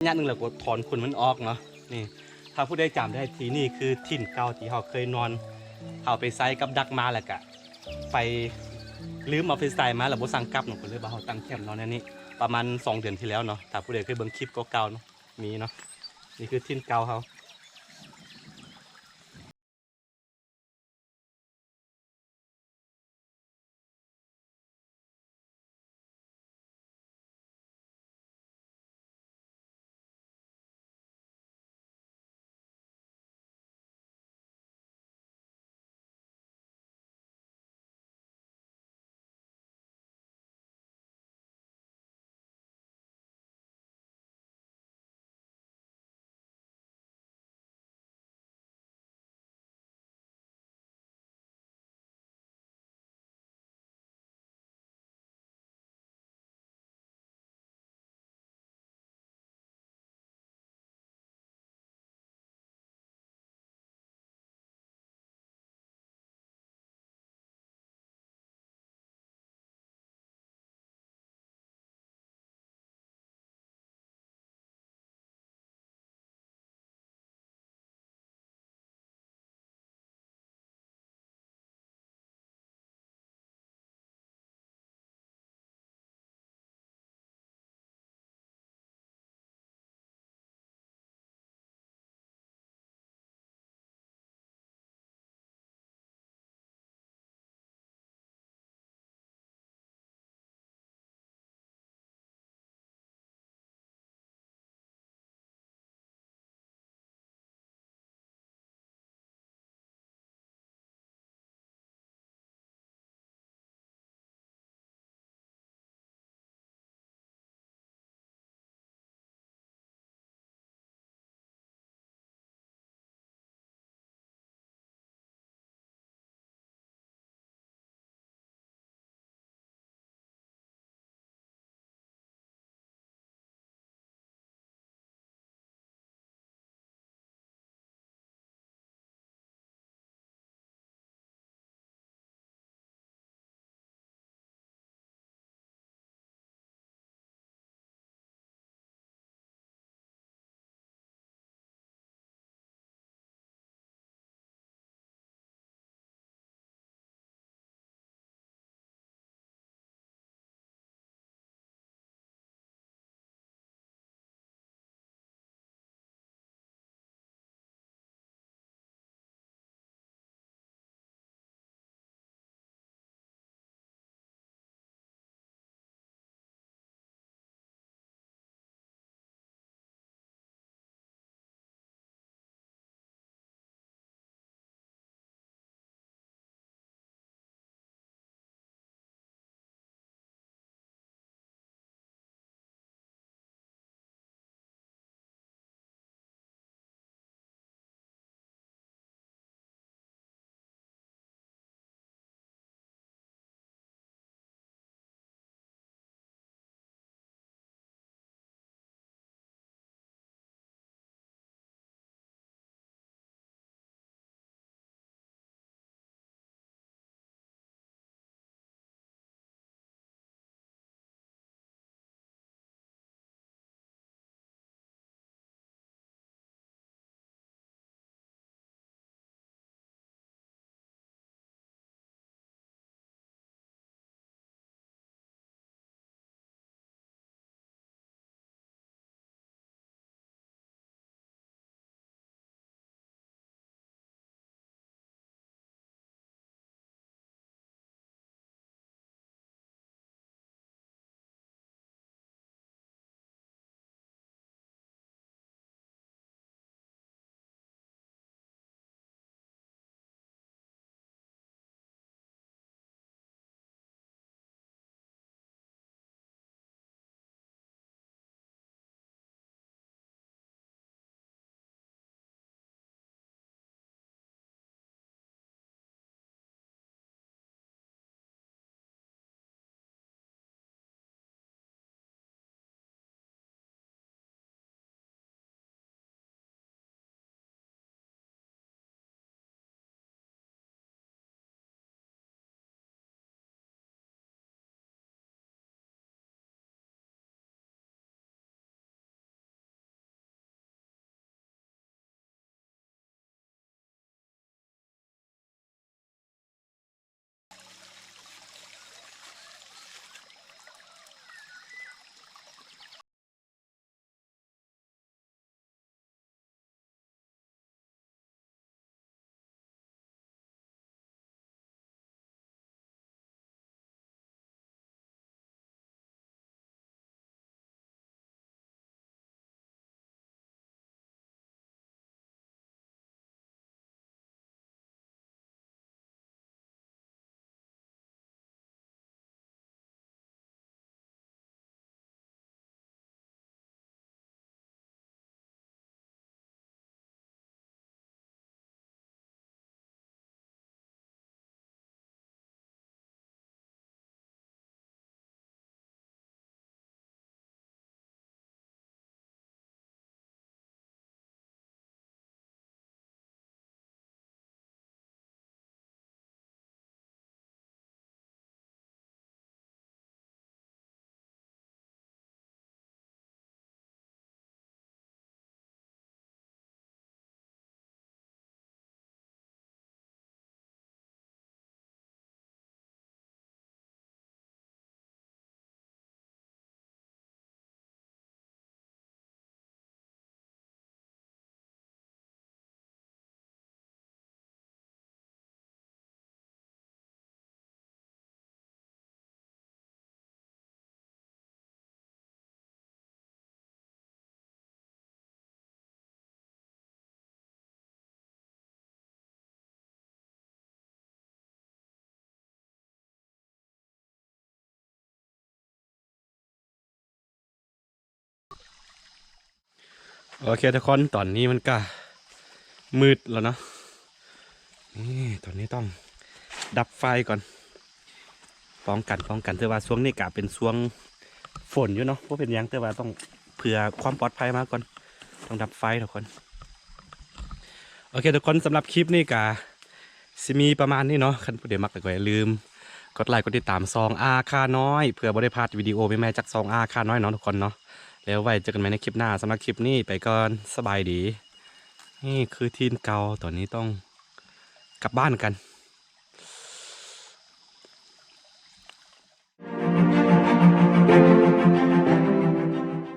ญาติหนึ่งแล้วก็ถอนขนมันออกเนาะนี่ถ้าผู้ได้จำได้ทีนี่คือถิ่นเก่าที่เขาเคยนอนเขาไปไซกับดักมาแล้วก็ไปลืมเอาไปใส่มาแล้วบ่สั่งกลับเนาะก็เลยว่าเขาตั้งแคมป์นอนในนี้ประมาณ2 เดือนที่แล้วเนาะถ้าผู้ใดเคยเบิ่งคลิปเก่าๆเนาะมีเนาะนี่คือถิ่นเก่าเขา โอเคทุกคนตอนนี้มันก็มืดแล้วเนาะนี่ตอนนี้ต้องดับไฟก่อนป้องกันแต่ว่าช่วงนี้กะเป็นช่วงฝนอยู่เนาะเพราะเป็นหยังแต่ว่าต้องเผื่อความปลอดภัยมาก่อนต้องดับไฟทุกคนโอเคทุกคนสำหรับคลิปนี้กะสิมีประมาณนี้เนาะคันผู้ใดมักก็อย่าลืมกดไลค์กดติดตามซองอาคาน้อยเพื่อบ่ได้พลาดวิดีโอใหม่ๆจากซองอาคาน้อยเนาะทุกคนเนาะแล้วไว้เจอกันใหม่ในคลิปหน้าสำหรับคลิปนี้ไปก่อนสบายดีนี่คือทีมเก่าตอนนี้ต้องกลับบ้านกัน